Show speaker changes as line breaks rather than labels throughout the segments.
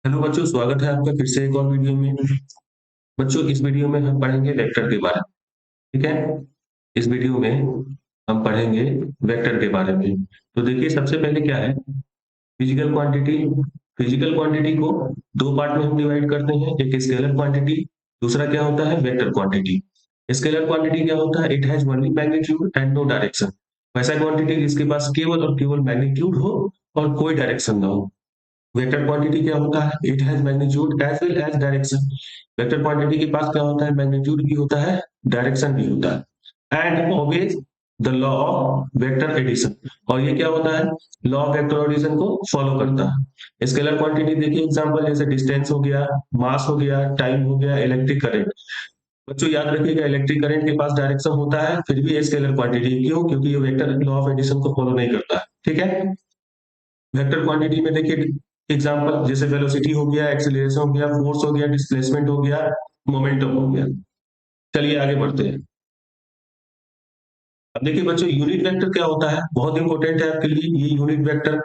Hello बच्चों, स्वागत है आपका फिर से एक और वीडियो में। बच्चों, इस वीडियो में हम पढ़ेंगे वेक्टर के बारे में। ठीक है। इस वीडियो में हम पढ़ेंगे वेक्टर के बारे में। तो देखिए, सबसे पहले क्या है फिजिकल क्वांटिटी। फिजिकल क्वांटिटी को दो पार्ट में हम डिवाइड करते हैं, एक स्केलर क्वांटिटी, दूसरा क्या होता है वेक्टर क्वांटिटी। स्केलर क्वांटिटी क्या होता है? It has only magnitude and no direction. वैसा क्वांटिटी जिसके पास केवल और केवल मैग्नीट्यूड हो और कोई डायरेक्शन ना हो। वेक्टर क्वांटिटी क्या होता है? It has magnitude as well as direction. Vector quantity के पास क्या होता है? मैग्नीट्यूड भी होता है, डायरेक्शन भी होता है। And obvious the law of vector addition. और ये क्या होता है? लॉ ऑफ वेक्टर एडिशन को फॉलो करता है। स्केलर क्वांटिटी देखिए, एग्जांपल जैसे डिस्टेंस हो गया, मास हो गया, टाइम हो गया, इलेक्ट्रिक करंट। बच्चों याद रखिएगा, इलेक्ट्रिक करंट के पास डायरेक्शन होता है, फिर भी ये स्केलर क्वांटिटी। क्यों? क्योंकि ये वेक्टर लॉ ऑफ एडिशन को फॉलो नहीं करता है। ठीक है। वेक्टर क्वांटिटी में देखिए, एग्जांपल जैसे वेलोसिटी हो गया, एक्सीलरेशन हो गया, फोर्स हो गया, डिस्प्लेसमेंट हो गया, मोमेंटम हो गया। चलिए आगे बढ़ते हैं। अब देखिए बच्चों, यूनिट वेक्टर क्या होता है? बहुत इंपॉर्टेंट है आपके लिए ये यूनिट वेक्टर।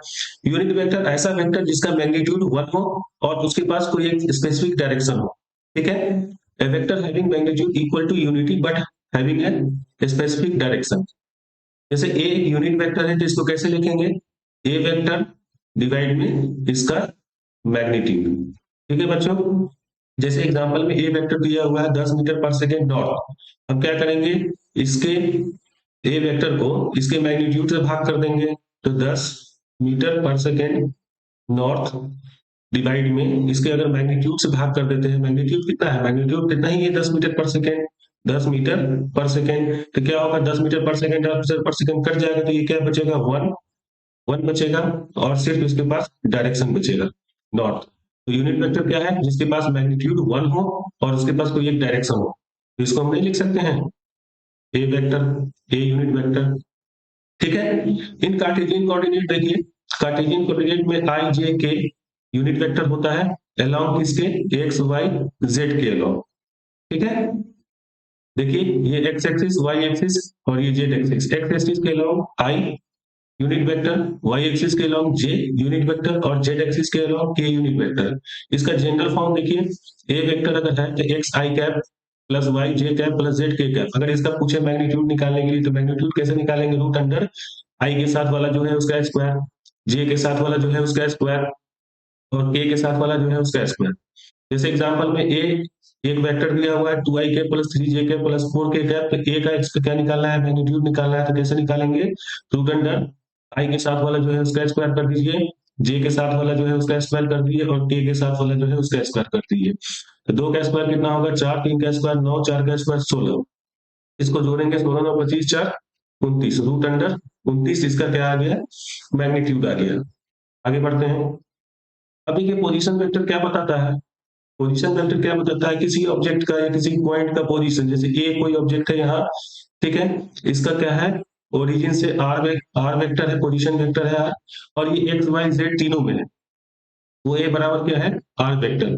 यूनिट वेक्टर ऐसा वेक्टर जिसका मैग्नीट्यूड 1 हो और उसके पास कोई एक स्पेसिफिक डायरेक्शन हो। ठीक है। A vector having magnitude equal to unity but having a specific direction. जैसे ए एक यूनिट वेक्टर है तो इसको कैसे लिखेंगे? ए वेक्टर डिवाइड में इसका मैग्नीट्यूड। ठीक है बच्चों। जैसे एग्जांपल में ए वेक्टर दिया हुआ है 10 मीटर पर सेकेंड नॉर्थ। हम क्या करेंगे? इसके ए वेक्टर को इसके मैग्नीट्यूड से भाग कर देंगे। तो 10 मीटर पर सेकेंड नॉर्थ डिवाइड में इसके अगर मैग्नीट्यूड से भाग कर देते हैं, मैग्नीट्यूड कितना है? मैग्नीट्यूड कितना ही है 10 मीटर पर सेकेंड। 10 मीटर पर सेकेंड तो क्या होगा? 10 मीटर पर सेकेंड 10 मीटर पर सेकेंड कट जाएगा तो ये क्या बचेगा? वन। वन बचेगा और सिर्फ इसके पास डायरेक्शन बचेगा, नॉर्थ। तो यूनिट वेक्टर क्या है? जिसके पास मैग्नीट्यूड 1 हो और उसके पास कोई एक डायरेक्शन हो। तो इसको हम नहीं लिख सकते हैं ए वेक्टर, ए यूनिट वेक्टर। ठीक है। इन कार्टेशियन कोऑर्डिनेट देखिए, कार्टेशियन कोऑर्डिनेट में आई जे के यूनिट वेक्टर होता है अलोंग किसके? एक्स वाई जेड के अलोंग। ठीक है। देखिए, ये एक्स एक्सिस, वाई एक्सिस और ये जेड एक्सिस। एक्स एक्सिस के along i unit vector, y axis के अलोंग जे यूनिट वेक्टर और जेड एक्सिस के अलोंग के यूनिट वेक्टर। इसका जनरल फॉर्म देखिए, ए वेक्टर अगर है तो x i cap plus y j cap plus z k cap. अगर इसका पूछे मैग्नीट्यूड निकालने के लिए तो मैग्नीट्यूड कैसे निकालेंगे? रूट अंडर आई के साथ वाला जो है उसका स्क्वायर, जे के साथ वाला जो है उसका स्क्वायर और के साथ वाला जो है उसका स्क्वायर। जैसे एग्जांपल में ए एक वेक्टर दिया हुआ है 2i के प्लस 3j के प्लस 4k कैप। तो ए का इसका क्या निकालना है? मैग्नीट्यूड निकालना है। तो कैसे निकालेंगे? रूट अंडर आई के साथ वाला जो है उसका स्क्वायर कर दीजिए, जे के साथ वाला जो है उसका स्क्वायर कर दीजिए और के साथ वाला जो है उसका स्क्वायर कर दीजिए। तो दो का स्क्वायर कितना होगा? 4, 3 का स्क्वायर 9, 4 का स्क्वायर 16। इसको जोड़ेंगे, 16 9 25 4 29, रूट अंडर 29। इसका क्या आ गया? मैग्नीट्यूड आ गया। आगे बढ़ते हैं। अभी ये पोजीशन वेक्टर क्या बताता है? पोजीशन वेक्टर क्या बताता है? किसी ऑब्जेक्ट का या किसी पॉइंट का पोजीशन। जैसे ए कोई ऑब्जेक्ट है यहाँ, ठीक है। इसका क्या है? ओरिजिन से आर वेक्टर है, पोजीशन वेक्टर है आर। और ये एक्स वाई जेड तीनों में है। वो ए बराबर क्या है? Are vector.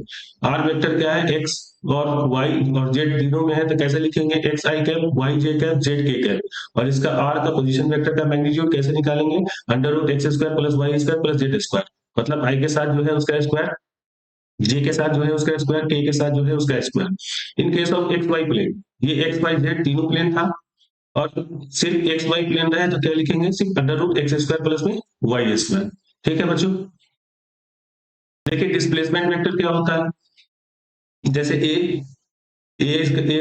आर वेक्टर क्या है? एक्स और वाई और जेड तीनों में है। तो कैसे लिखेंगे? X i cap, Y j cap, Z k cap. और इसका आर का पोजीशन वेक्टर का मैग्नीट्यूड कैसे निकालेंगे? Under root x square plus y square plus z square. मतलब आई के साथ जो है उसका स्क्वायर, जे के साथ जो है उसका स्क्वायर, के साथ जो है उसका square. In case of x y plane, ये एक्स वाई जेड तीनों प्लेन था और सिर्फ एक्स वाई प्लेन रहे तो क्या लिखेंगे? सिर्फ under root x square plus में वाई स्क्वायर। ठीक है बच्चों। देखिए, डिस्प्लेसमेंट वेक्टर क्या होता है? जैसे ए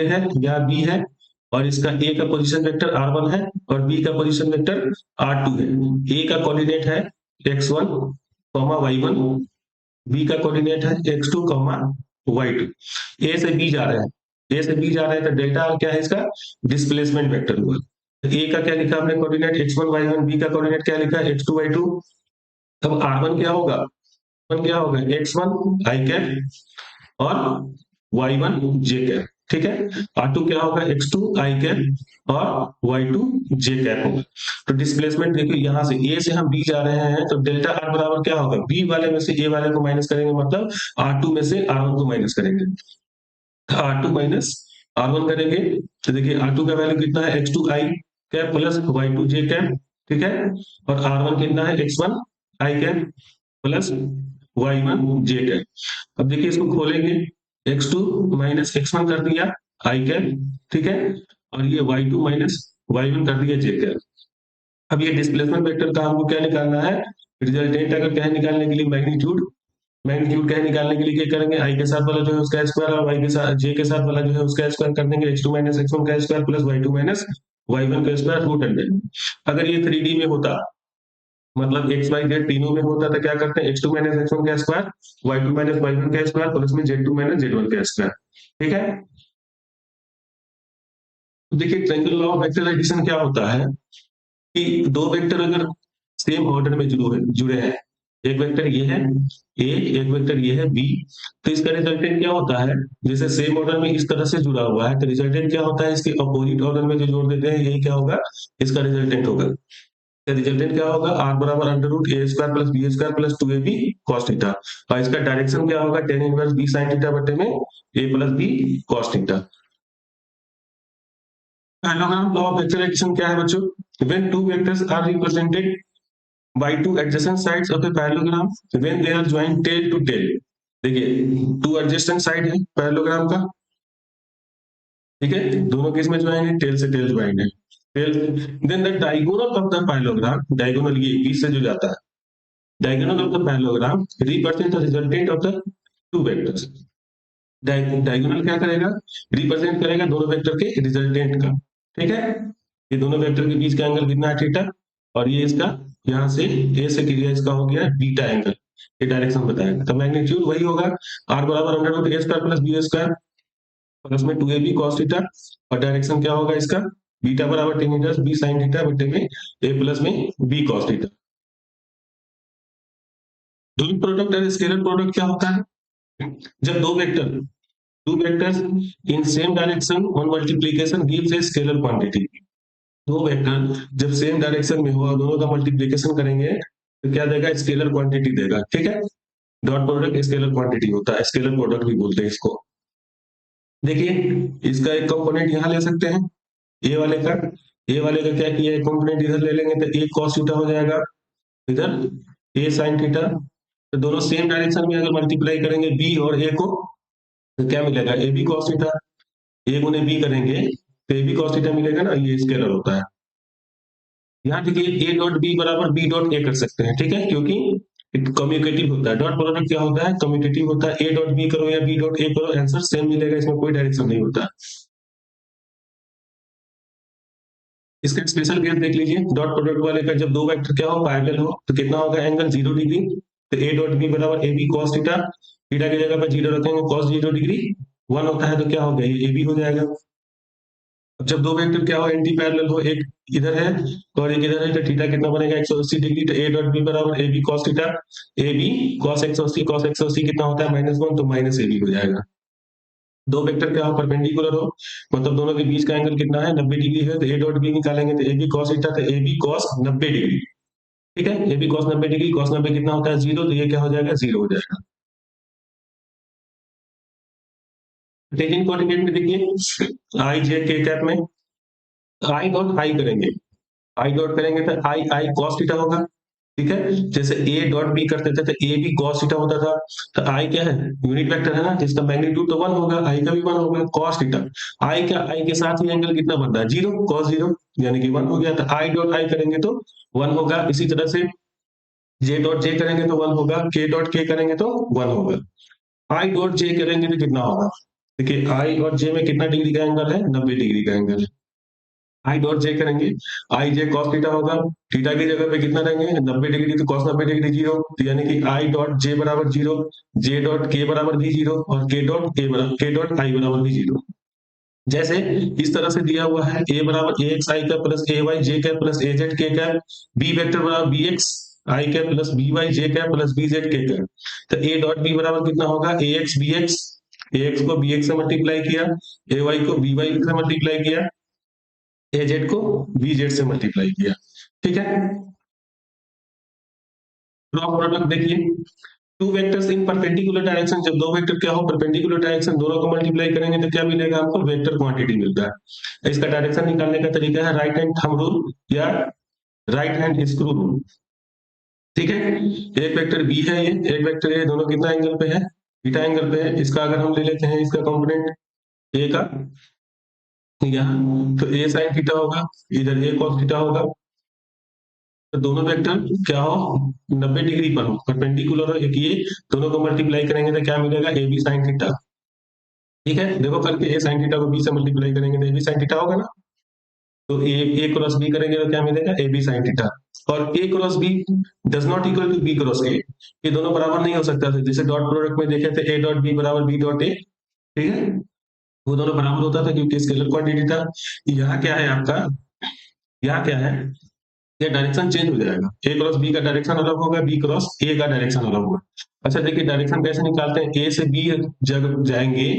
है या बी है और इसका ए का पोजीशन वेक्टर r1 है और बी का पोजीशन वेक्टर r2 है। ए का कोऑर्डिनेट है x1 y1, बी का कोऑर्डिनेट है x2 y2। ए से बी जा रहे हैं, ए से बी जा रहे हैं तो डेल्टा क्या है इसका? डिस्प्लेसमेंट वेक्टर हुआ। ए का क्या लिखा हमने कोऑर्डिनेट? x1 y1, बी का कोऑर्डिनेट क्या लिखा? x2 y2। तब r1 क्या होगा? r1 क्या होगा? x1 i कैप और y1 j कैप। ठीक है। r2 क्या होगा? x2 i कैप और y2 j कैप होगा। तो डिस्प्लेसमेंट देखिए, यहां से a से हम b जा रहे हैं तो डेल्टा r बराबर क्या होगा? b वाले में से a वाले को माइनस करेंगे, मतलब r2 में से r1 को माइनस करेंगे। r2 माइनस r1 करेंगे तो देखिए r2 का वैल्यू कितना है? x2 i cap plus y2 j cap. ठीक है। और r1 कितना है? x1 i cap plus y1 j cap. अब देखिए इसको खोलेंगे, x2 माइनस x1 कर दिया i कैप, ठीक है, और ये y2 माइनस y1 कर दिया j कैप। अब ये डिस्प्लेसमेंट वेक्टर का हमको क्या निकालना है, रिजल्टेंट अगर क्या है निकालने के लिए मैग्नीट्यूड, मैग्नीट्यूड क्या है निकालने के लिए क्या करेंगे, i के साथ वाला जो है उसका स्क्वायर और y के साथ j के साथ वाला जो है उसका स्क्वायर कर देंगे, x2 माइनस x1 का square plus y2 minus y1 का स्क्वायर रूट अंडर। अगर ये 3D में होता, मतलब x y z तीनों में होता तो क्या करते हैं, x2 माइनस x1 का स्क्वायर, y2 माइनस y1 का स्क्वायर प्लस में z2 माइनस z1 का स्क्वायर, ठीक है। तो देखिए triangle law of vector addition क्या होता है कि दो वेक्टर अगर सेम ऑर्डर में जुड़े हैं, एक वेक्टर ये है ए, एक वेक्टर ये है बी, तो इसका रिजल्टेंट क्या होता है, जैसे सेम ऑर्डर में इस तरह से जुड़ा हुआ है तो रिजल्टेंट क्या होता है, इसके अपोजिट ऑर्डर में जो जोड़ देते हैं यही क्या होगा, इसका रिजल्टेंट होगा। रिजल्टेंट क्या होगा, r बराबर under root A square plus B square plus 2ab cos theta, और इसका डायरेक्शन क्या होगा, tan inverse b sin theta बटे में a plus b cos theta. Parallelogram law of vector addition क्या है बच्चों, when two vectors are represented by two adjacent sides of a parallelogram when they are joined tail to tail। देखिए to adjacent side है parallelogram का, ठीक है, दोनों किस में ज्वाइन है, टेल से टेल ज्वाइन है, tail. Then the diagonal of the parallelogram, diagonal ये बीच से जो जाता है, diagonal of the parallelogram represent the resultant of the two vectors. Diagonal क्या करेगा, रिप्रेजेंट करेगा दोनों वेक्टर के रिजल्टेंट का, ठीक है। ये दोनों वेक्टर के बीच का एंगल कितना है, थीटा, और ये इसका यहाँ से ए से क्रिया इसका हो गया बीटा एंगल, ये डायरेक्शन बताएगा। तो मैग्नीट्यूड वही होगा, r बराबर under root A square plus B square plus में 2ab cos थीटा, और डायरेक्शन क्या होगा इसका, बीटा बराबर tan inverse b sin theta बटे में a प्लस में b cos theta. Dot product और स्केलर प्रोडक्ट क्या होता है, जब two vectors in same direction on multiplication gives a scalar quantity। दो वेक्टर जब सेम डायरेक्शन में हो, दोनों का मल्टीप्लिकेशन करेंगे तो क्या देगा, स्केलर क्वांटिटी देगा, ठीक है। डॉट प्रोडक्ट स्केलर क्वांटिटी होता है, स्केलर प्रोडक्ट भी बोलते हैं इसको। देखिए इसका एक कंपोनेंट यहाँ ले सकते हैं, ए वाले का, ए वाले का क्या किया है, कंपोनेंट इधर ले लेंगे तो ए cos थीटा हो जाएगा, इधर ए sin थीटा। तो दोनों सेम डायरेक्शन में अगर मल्टीप्लाई करेंगे बी और ए को तो क्या मिलेगा, ए बी cos थीटा, ए गुने बी करेंगे तो ए बी cos थीटा मिलेगा ना, ये स्केलर होता है। यहाँ देखिए ए डॉट बी बराबर बी डॉट ए कर सकते हैं, ठीक है, क्योंकि कम्युटेटिव होता है। डॉट प्रोडक्ट क्या होता है, कम्युटेटिव होता है, ए डॉट बी करो या बी डॉट ए करो आंसर सेम मिलेगा, इसमें कोई डायरेक्शन नहीं होता। इसका स्पेशल केस देख लीजिए, डॉट प्रोडक्ट वाले का जब दो वेक्टर क्या हो, पैरेलल हो तो कितना होगा, एंगल 0 डिग्री। तो ए डॉट बी बराबर a b cos theta, theta की जगह पर 0 रखेंगे, cos 0 डिग्री 1 होता है तो क्या हो गया, ये ए बी हो जाएगा। अब जब दो वेक्टर क्या हो, एंटी पैरेलल हो, एक इधर है और एक इधर है, तो थीटा कितना बनेगा, 180 डिग्री। तो ए डॉट बी बराबर a b cos theta, a b cos 180, cos 180 कितना होता है, -1, तो माइनस ए बी हो जाएगा। दो वेक्टर क्या हो, परपेंडिकुलर हो, मतलब दोनों के बीच का एंगल कितना है, 90 डिग्री है, तो ए डॉट बी निकालेंगे तो ए बी cos थीटा, तो ए बी cos 90 डिग्री, ठीक है। A b cos 90 degree, cos 90 कितना होता है, 0, तो ये क्या हो जाएगा, 0 हो जाएगा। टेंजेंट कोऑर्डिनेट में देखिए आई जे के कैप में आई डॉट आई करेंगे, आई डॉट करेंगे तो आई आई cos थीटा होगा, ठीक है। जैसे ए डॉट बी करते थे तो ए भी cos थीटा होता था, तो आई क्या है, यूनिट वेक्टर है ना, जिसका मैग्नीट्यूड तो 1 होगा, आई का भी 1 होगा, cos थीटा। आई क्या, आई के साथ ही एंगल कितना बनता है, 0, cos 0, यानी कि 1 हो गया। तो आई डॉट आई करेंगे तो 1 होगा। इसी तरह से जे डॉट जे करेंगे तो 1 होगा, के डॉट के करेंगे तो 1 होगा। आई डॉट जे करेंगे तो कितना होगा, देखिए आई और जे में कितना डिग्री का एंगल है, 90 डिग्री का एंगल है। आई डॉट जे करेंगे, आई जे cos थीटा होगा, थीटा की जगह पे कितना रहेंगे, 90 डिग्री, तो cos 90 डिग्री 0, तो यानी कि आई डॉट जे बराबर 0, जे डॉट के बराबर भी 0, और के डॉट ए बराबर के डॉट आई बराबर भी 0। जैसे इस तरह से दिया हुआ है, ए बराबर ए x i cap plus A Y j cap plus A Z k cap, B vector बराबर B x i cap plus B Y j cap plus B Z k cap. तो ए डॉट बी बराबर कितना होगा, ए x B x, ए x को B x से multiply किया, ए Y को B Y से मल्टीप्लाई किया, ए जेड को बी जेड से मल्टीप्लाई किया, ठीक है। क्रॉस प्रोडक्ट देखिए, two vectors in perpendicular direction, जब दो वेक्टर क्या हो परपेंडिकुलर डायरेक्शन, दोनों को मल्टीप्लाई करेंगे तो क्या मिलेगा आपको, वेक्टर क्वांटिटी मिलता है। इसका डायरेक्शन निकालने का तरीका है राइट हैंड थंब रूल या राइट हैंड स्क्रू रूल। ठीक है। एक वेक्टर बी है, ये एक वेक्टर ए, दोनों कितना एंगल पे है, बीटा एंगल पे है। इसका अगर हम ले लेते हैं इसका कंपोनेंट ए का, यहाँ तो ए साइन थीटा होगा, इधर ए कॉस थीटा होगा। तो दोनों वेक्टर क्या हो, 90 डिग्री पर हो, परपेंडिकुलर हो एक ये, दोनों को मल्टीप्लाई करेंगे तो क्या मिलेगा, ए बी साइन थीटा। ठीक है, देखो करके ए साइन थीटा को बी से मल्टीप्लाई करेंगे तो ए बी साइन थीटा होगा ना। तो ए क्रॉस बी करेंगे तो क्या मिलेगा, ए बी साइन थीटा। और A cross B does not equal to B cross A, ये दोनों बराबर नहीं हो सकता था। जैसे डॉट प्रोडक्ट में देखे थे, ए डॉट बी बराबर बी डॉट ए, ठीक है, वो दोनों बराबर होता था क्योंकि स्केलर क्वांटिटी था। यहाँ क्या है आपका, यहाँ क्या है, ये डायरेक्शन चेंज हो जाएगा, ए क्रॉस बी का डायरेक्शन अलग होगा, बी क्रॉस ए का डायरेक्शन अलग होगा। अच्छा देखिए डायरेक्शन कैसे निकालते हैं, ए से बी जब जाएंगे,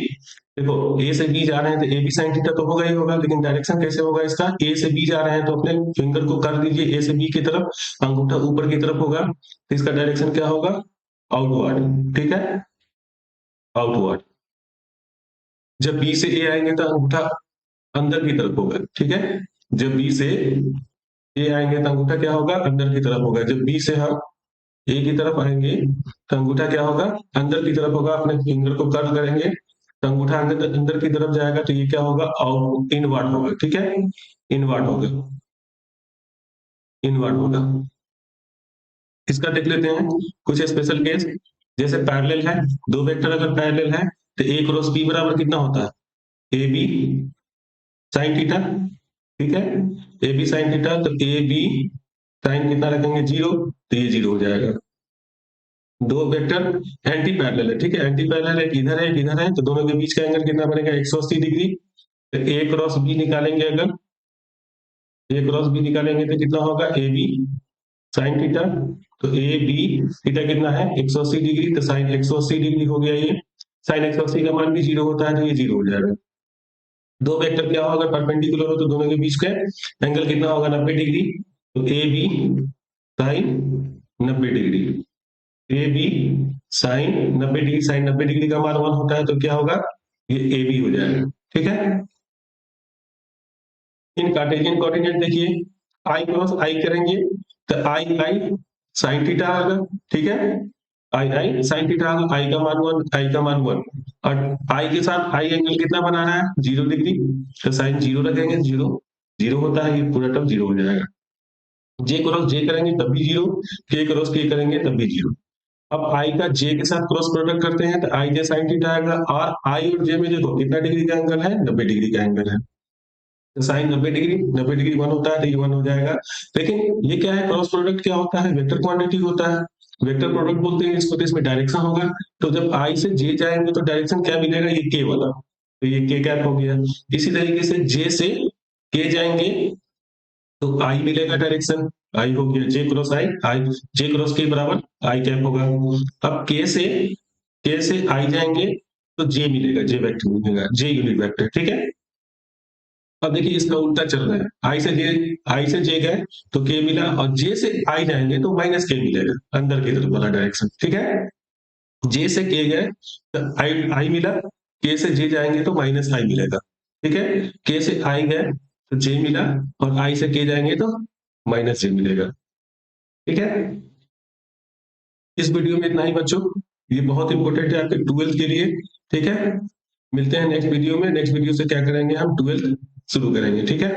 देखो ए से बी जा रहे हैं तो ए बी साइन थीटा तो होगा ही होगा, लेकिन डायरेक्शन कैसे होगा इसका, ए से बी जा रहे हैं तो अपने फिंगर को कर दीजिए ए से बी की तरफ, अंगूठा ऊपर की तरफ होगा, तो इसका डायरेक्शन क्या होगा, आउटवर्ड, ठीक है, आउटवर्ड। जब बी से ए आएंगे तो अंगूठा अंदर की तरफ होगा, ठीक है, जब बी से ए आएंगे तो अंगूठा क्या होगा, अंदर की तरफ होगा। जब बी से हम ए की तरफ आएंगे तो अंगूठा क्या होगा, अंदर की तरफ होगा, अपने फिंगर को कर्ल करेंगे तो अंगूठा अंदर अंदर की तरफ जाएगा, तो ये क्या होगा, आउट इनवर्ड होगा, ठीक है, इनवर्ड होगा, इनवर्ड होगा। इसका देख लेते हैं कुछ स्पेशल केस, जैसे पैरेलल है, दो वेक्टर अगर पैरेलल है तो ए क्रॉस बी बराबर कितना होता है, ए बी साइन थीटा, ठीक है, ए बी साइन थीटा, तो ए बी साइन कितना रखेंगे, जीरो, तो ये जीरो हो जाएगा। दो वेक्टर एंटी पैरेलल है, ठीक है, एंटी पैरेलल है, एक इधर है एक इधर है, तो दोनों के बीच का एंगल कितना बनेगा, 180 डिग्री। तो ए क्रॉस बी निकालेंगे, अगर ए क्रॉस बी निकालेंगे तो कितना होगा, ए बी साइन थीटा, तो ए बी थीटा कितना है, 180 डिग्री, तो साइन 180 डिग्री हो गया ये, साइन 180 का मान भी जीरो होता है तो ये जीरो हो जाएगा। दो वेक्टर क्या होगा, परपेंडिकुलर हो तो दोनों के बीच का एंगल कितना होगा, 90 डिग्री, तो a b sine 90 degree, a b sine 90 degree, sine 90 degree का मान 1 होता है तो क्या होगा, ये ए बी हो जाएगा, ठीक है। इन कार्टेशियन कोऑर्डिनेट देखिए, आई क्रॉस आई करेंगे तो आई आई साइन थीटा आएगा, ठीक है, आई आई साइन थीटा आएगा, आई का मान 1, आई का मान 1, और आई के साथ आई एंगल कितना बनाना है, 0 डिग्री, तो साइन जीरो रखेंगे, जीरो जीरो होता है, ये पूरा टर्म जीरो हो जाएगा। जे क्रॉस जे करेंगे तब भी जीरो, के क्रॉस के करेंगे तब भी जीरो। अब आई का जे के साथ क्रॉस प्रोडक्ट करते हैं तो आई जे साइन थीटा आएगा, और आई और जे में देखो कितना डिग्री का एंगल है, 90 डिग्री का एंगल है, तो साइन 90 डिग्री, 90 डिग्री 1 होता है तो ये 1 हो जाएगा। लेकिन ये क्या है, क्रॉस प्रोडक्ट क्या होता है, वेक्टर क्वांटिटी होता है, वेक्टर प्रोडक्ट बोलते हैं इसको, तो इसमें डायरेक्शन होगा। तो जब आई से जे जाएंगे तो डायरेक्शन क्या मिलेगा, ये के वाला, तो ये के कैप हो गया। इसी तरीके से जे से के जाएंगे तो आई मिलेगा डायरेक्शन, आई हो गया जे क्रॉस आई, आई जे क्रॉस के बराबर आई कैप होगा। अब के से आई जाएंगे तो जे मिलेगा, जे वेक्टर मिलेगा, जे यूनिट वेक्टर, ठीक है। अब देखिए इसका उल्टा चल रहा है, आई से जे गए तो के मिला, और जे से आई जाएंगे तो माइनस के मिलेगा, अंदर की तरफ वाला डायरेक्शन, ठीक है। जे से के गए तो आई आई मिला, के से जे जाएंगे तो माइनस आई मिलेगा, ठीक है, के से आई गए तो जे मिला, और आई से के जाएंगे तो माइनस जे मिलेगा, ठीक है। इस वीडियो में इतना ही बच्चों, ये बहुत इंपॉर्टेंट है आपके 12th के लिए, ठीक है। मिलते हैं नेक्स्ट वीडियो में, नेक्स्ट वीडियो से क्या करेंगे हम, 12th शुरू करेंगे, ठीक है।